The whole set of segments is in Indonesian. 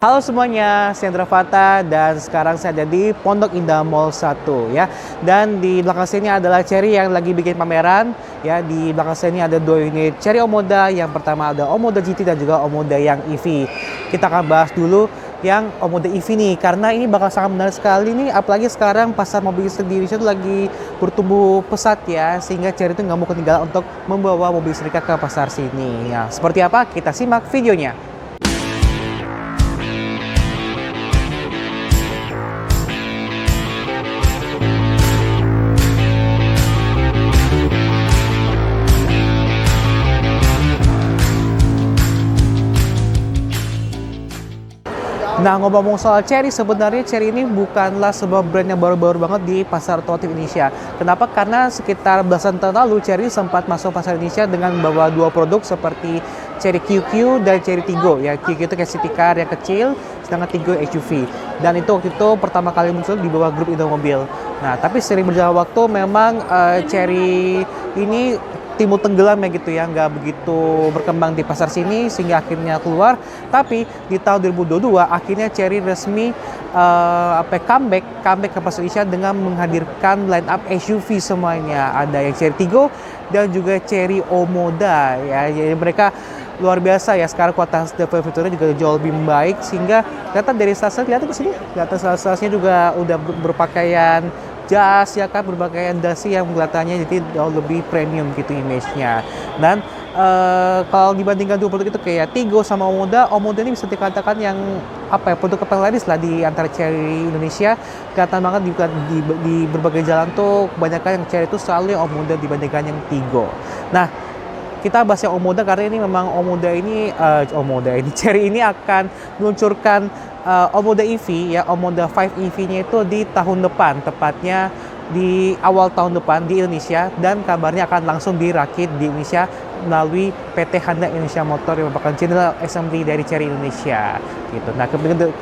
Halo semuanya, saya Andra Fata dan sekarang saya ada di Pondok Indah Mall 1 ya. Dan di belakang saya ini adalah Cherry yang lagi bikin pameran ya. Di belakang saya ini ada 2 unit Cherry Omoda. Yang pertama ada Omoda GT dan juga Omoda yang EV. Kita akan bahas dulu yang Omoda EV nih karena ini bakal sangat menarik sekali nih, apalagi sekarang pasar mobil listrik di Indonesia itu lagi bertumbuh pesat ya, sehingga Cherry itu nggak mau ketinggalan untuk membawa mobil listriknya ke pasar sini ya. Seperti apa? Kita simak videonya. Nah, ngomong-ngomong soal Cherry, sebenarnya Cherry ini bukanlah sebuah brand yang baru-baru banget di pasar otomotif Indonesia. Kenapa? Karena sekitar belasan tahun lalu Cherry sempat masuk pasar Indonesia dengan membawa 2 produk seperti Cherry QQ dan Cherry Tiggo. Ya, QQ itu kayak city car yang kecil, sedangkan Tiggo SUV. Dan itu waktu itu pertama kali muncul di bawah grup Indomobil. Nah, tapi sering berjalan waktu memang Cherry ini timbul tenggelam ya gitu ya, nggak begitu berkembang di pasar sini sehingga akhirnya keluar. Tapi di tahun 2022 akhirnya Cherry resmi comeback ke pasar Indonesia dengan menghadirkan line up SUV semuanya. Ada yang Cherry Tiggo dan juga Cherry Omoda ya. Jadi mereka luar biasa ya, sekarang kualitas fiturnya juga jauh lebih baik sehingga kelihatan dari stasiun, kelihatan ke sini, kelihatan stasiunnya juga udah berpakaian jas ya kan, berbagai dasi yang kelihatannya jadi jauh lebih premium gitu image-nya. Dan kalau dibandingkan 2 produk itu kayak Tiggo sama Omoda ini bisa dikatakan yang apa ya, produk kapitalis lah di antara Cherry Indonesia. Kelihatan banget di berbagai jalan tuh kebanyakan yang Cherry itu selalu yang Omoda dibandingkan yang Tiggo. Nah, kita bahas yang Omoda karena ini memang Omoda ini Cherry ini akan meluncurkan Omoda EV ya, Omoda 5 EV-nya itu di tahun depan, tepatnya di awal tahun depan di Indonesia, dan kabarnya akan langsung dirakit di Indonesia melalui PT Honda Indonesia Motor yang merupakan General Assembly dari Cherry Indonesia gitu. Nah,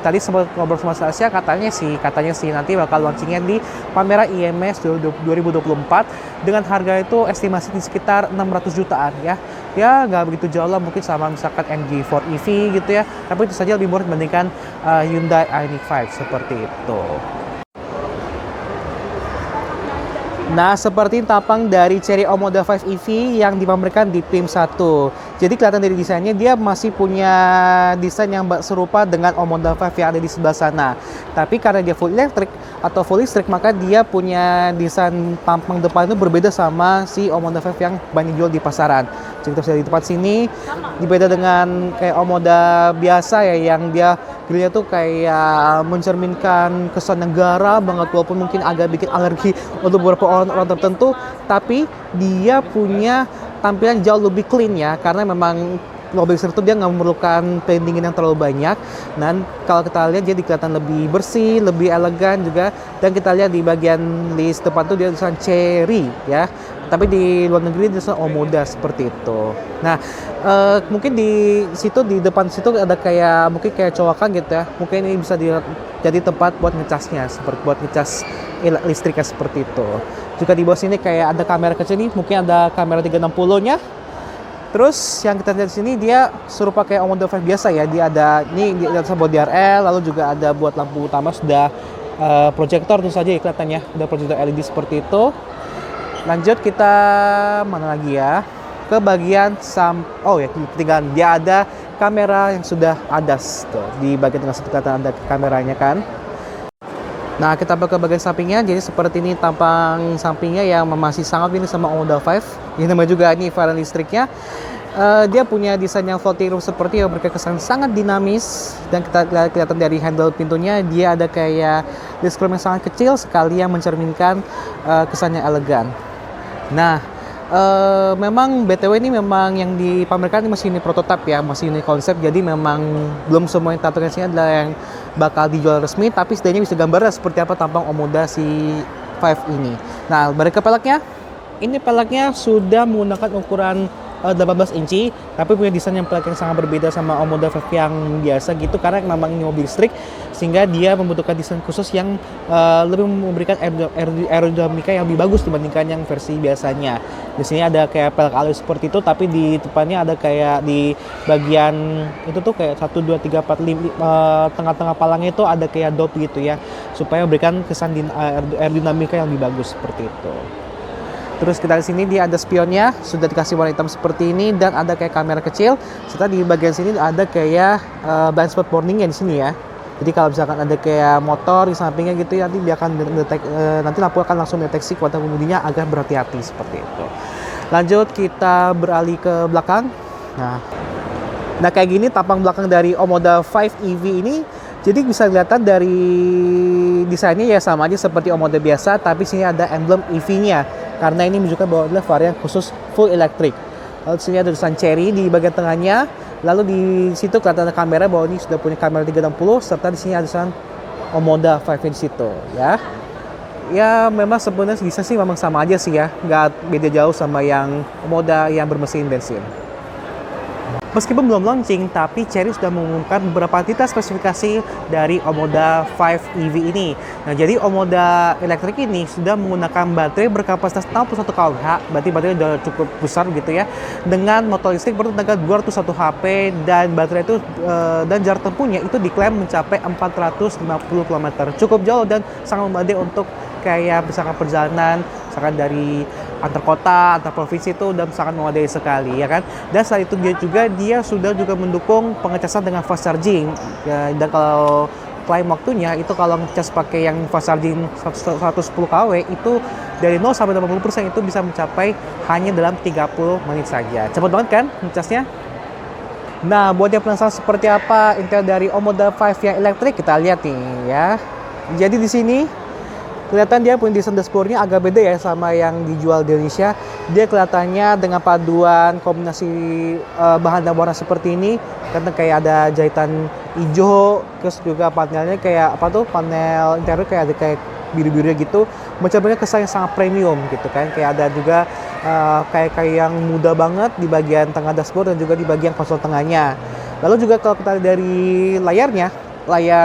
tadi sempat ngobrol sama Asia, katanya sih nanti bakal launchingnya di pameran IMS 2024 dengan harga itu estimasi di sekitar 600 jutaan ya. Ya nggak begitu jauh lah mungkin sama misalkan MG4 EV gitu ya, tapi itu saja lebih murah dibandingkan Hyundai Ioniq 5 seperti itu. Nah, seperti tampang dari Cherry Omoda 5 EV yang dipamerkan di PIM 1. Jadi kelihatan dari desainnya dia masih punya desain yang serupa dengan Omoda 5 yang ada di sebelah sana. Tapi karena dia full electric atau full listrik, maka dia punya desain tampang depan itu berbeda sama si Omoda 5 yang banyak jual di pasaran. Jadi kita bisa di tempat sini, berbeda dengan kayak Omoda biasa ya, yang dia grillnya tuh kayak mencerminkan kesan negara banget, walaupun mungkin agak bikin alergi untuk beberapa orang tertentu, tapi dia punya tampilan jauh lebih clean ya, karena memang mobil listrik itu dia nggak memerlukan pendingin yang terlalu banyak. Dan kalau kita lihat dia kelihatan lebih bersih, lebih elegan juga. Dan kita lihat di bagian list depan tuh dia tulisan Cherry ya, tapi di luar negeri dia tulisan Omoda seperti itu. Nah, mungkin di situ, di depan situ ada kayak mungkin kayak colokan gitu ya, mungkin ini bisa jadi tempat buat ngecasnya, seperti buat ngecas listriknya seperti itu. Juga di bawah sini kayak ada kamera kecil nih, mungkin ada kamera 360 nya. Terus yang kita lihat di sini dia serupa kayak Omoda 5 biasa ya. Dia ada buat DRL, lalu juga ada buat lampu utama sudah proyektor tentu saja ya, kelihatannya udah proyektor LED seperti itu. Lanjut kita mana lagi ya? Ke bagian ketinggalan dia ada kamera yang sudah ada tuh di bagian tengah situ, kelihatan ada kameranya kan. Nah, kita ke bagian sampingnya. Jadi seperti ini tampang sampingnya yang masih sangat mirip sama Omoda 5. Ini namanya juga ini varian listriknya. Dia punya desain yang floating roof seperti yang berkesan sangat dinamis, dan kita kelihatan dari handle pintunya dia ada kayak disk yang sangat kecil sekali yang mencerminkan kesannya elegan. Nah, memang BTW ini memang yang dipamerkan ini masih ini prototipe ya, masih ini konsep, jadi memang belum semua yang tampilkan sini adalah yang bakal dijual resmi, tapi setidaknya bisa gambarnya seperti apa tampang Omoda si 5 ini. Nah, balik ke peleknya. Ini peleknya sudah menggunakan ukuran 18 inci, tapi punya desain yang sangat berbeda sama Omoda 5 yang biasa gitu, karena memang ini mobil listrik, sehingga dia membutuhkan desain khusus yang lebih memberikan aerodinamika yang lebih bagus dibandingkan yang versi biasanya. Di sini ada kayak pelek alloy seperti itu, tapi di depannya ada kayak di bagian itu tuh kayak 1, 2, 3, 4, 5, tengah-tengah palangnya itu ada kayak dot gitu ya, supaya memberikan kesan aerodinamika yang lebih bagus seperti itu. Terus kita di sini dia ada spionnya, sudah dikasih warna hitam seperti ini, dan ada kayak kamera kecil. Serta di bagian sini ada kayak blind spot warningnya di sini ya. Jadi kalau misalkan ada kayak motor di sampingnya gitu ya, nanti dia akan nanti lampu akan langsung deteksi kepada pengemudinya agar berhati-hati seperti itu. Lanjut kita beralih ke belakang. Nah kayak gini tampang belakang dari Omoda 5 EV ini. Jadi bisa kelihatan dari desainnya ya sama aja seperti Omoda biasa, tapi sini ada emblem EV-nya. Karena ini menunjukkan bahwa adalah varian khusus full electric. Lalu di sini ada tulisan Chery di bagian tengahnya. Lalu di situ kelihatan ada kamera bahwa ini sudah punya kamera 360, serta di sini ada tulisan Omoda 5 di situ ya. Ya memang sebenarnya desain sih memang sama aja sih ya, nggak beda jauh sama yang Omoda yang bermesin bensin. Meskipun belum launching, tapi Chery sudah mengumumkan beberapa detail spesifikasi dari Omoda 5 EV ini. Nah, jadi Omoda elektrik ini sudah menggunakan baterai berkapasitas 61 kWh, berarti baterai sudah cukup besar gitu ya, dengan motor listrik bertenaga 201 HP, dan baterai itu dan jarak tempuhnya itu diklaim mencapai 450 km. Cukup jauh dan sangat memadai untuk kayak misalkan perjalanan misalkan dari antar kota, antar provinsi itu udah sangat memadai sekali ya kan. Dan selain itu dia sudah juga mendukung pengecasan dengan fast charging ya, dan kalau klaim waktunya itu kalau ngecas pakai yang fast charging 110 kW itu dari 0 sampai 80% itu bisa mencapai hanya dalam 30 menit saja. Cepat banget kan ngecasnya? Nah, buat yang penasaran seperti apa intel dari Omoda 5 yang elektrik, kita lihat nih ya. Jadi di sini kelihatan dia punya desain dashboardnya agak beda ya sama yang dijual di Indonesia. Dia kelihatannya dengan paduan kombinasi bahan dan warna seperti ini, karena kayak ada jahitan hijau, terus juga panelnya kayak apa tuh, panel interior kayak ada kayak biru-biru gitu, mencapainya kesan yang sangat premium gitu kan. Kayak ada juga kayak yang muda banget di bagian tengah dashboard dan juga di bagian konsol tengahnya. Lalu juga kalau kita lihat dari layar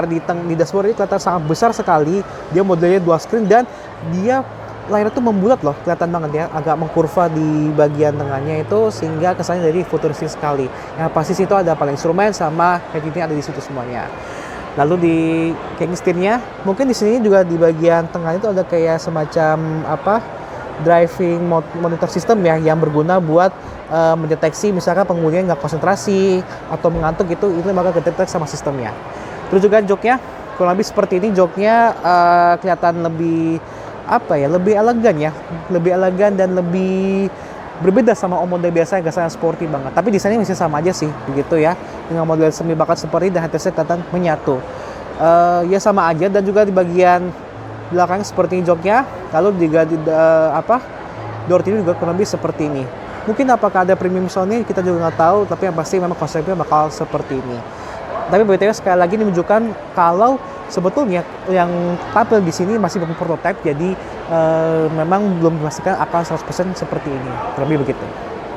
di dashboard ini kelihatan sangat besar sekali. Dia modelnya dual screen dan dia layarnya tuh membulat loh, kelihatan banget ya, agak mengkurva di bagian tengahnya itu sehingga kesannya dari futuristik sekali. Yang pasti situ ada panel instrumen sama head unitnya ada di situ semuanya. Lalu di keying setirnya, mungkin di sini juga di bagian tengah itu ada kayak semacam driving monitor system ya, yang berguna buat mendeteksi misalkan pengemudinya nggak konsentrasi atau mengantuk gitu, itu bakal kedetek sama sistemnya. Terus juga joknya kurang lebih seperti ini, joknya kelihatan lebih lebih elegan dan lebih berbeda sama Omoda biasa yang sangat sporty banget. Tapi desainnya masih sama aja sih begitu ya, dengan model semi bakat seperti dan headset kelihatan menyatu. Ya sama aja, dan juga di bagian belakang seperti joknya. Lalu juga door ini juga kurang lebih seperti ini. Mungkin apakah ada premium soundnya kita juga nggak tahu, tapi yang pasti memang konsepnya bakal seperti ini. Tapi BTW sekali lagi ini menunjukkan kalau sebetulnya yang tampil di sini masih belum prototipe, jadi memang belum dipastikan akan 100% seperti ini, terlebih begitu.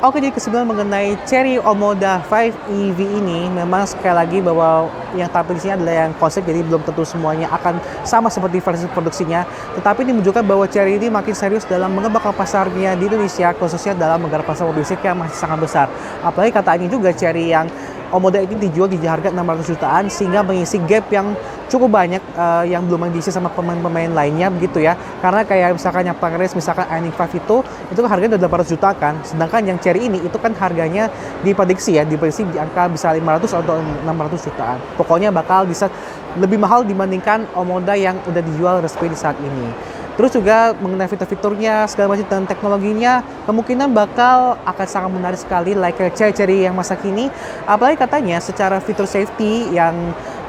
Oke, jadi kesimpulan mengenai Chery Omoda 5 EV ini memang sekali lagi bahwa yang tampil di sini adalah yang konsep, jadi belum tentu semuanya akan sama seperti versi produksinya. Tetapi ini menunjukkan bahwa Chery ini makin serius dalam mengembangkan pasarnya di Indonesia, khususnya dalam menggarap pasar mobil listrik yang masih sangat besar. Apalagi kata ini juga Chery yang Omoda ini dijual di harga 600 jutaan sehingga mengisi gap yang cukup banyak yang belum diisi sama pemain-pemain lainnya begitu ya. Karena kayak misalkan yang Pangres, misalkan Ioniq 5 itu kan harganya udah 800 juta kan. Sedangkan yang Chery ini itu kan harganya diprediksi di angka bisa 500 atau 600 jutaan. Pokoknya bakal bisa lebih mahal dibandingkan Omoda yang udah dijual resmi di saat ini. Terus juga mengenai fitur-fiturnya, segala macam dan teknologinya, kemungkinan akan sangat menarik sekali like Chery yang masa kini. Apalagi katanya secara fitur safety yang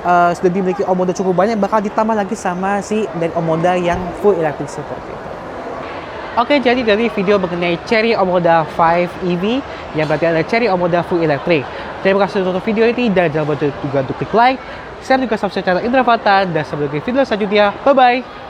sudah dimiliki Omoda cukup banyak, bakal ditambah lagi sama dari Omoda yang full electric seperti itu. Oke, jadi dari video mengenai Chery Omoda 5 EV yang berarti ada Chery Omoda full electric. Terima kasih untuk video ini, dan jangan lupa juga untuk klik like, share juga subscribe channel Indra Fata, dan sampai jumpa di video selanjutnya. Bye-bye!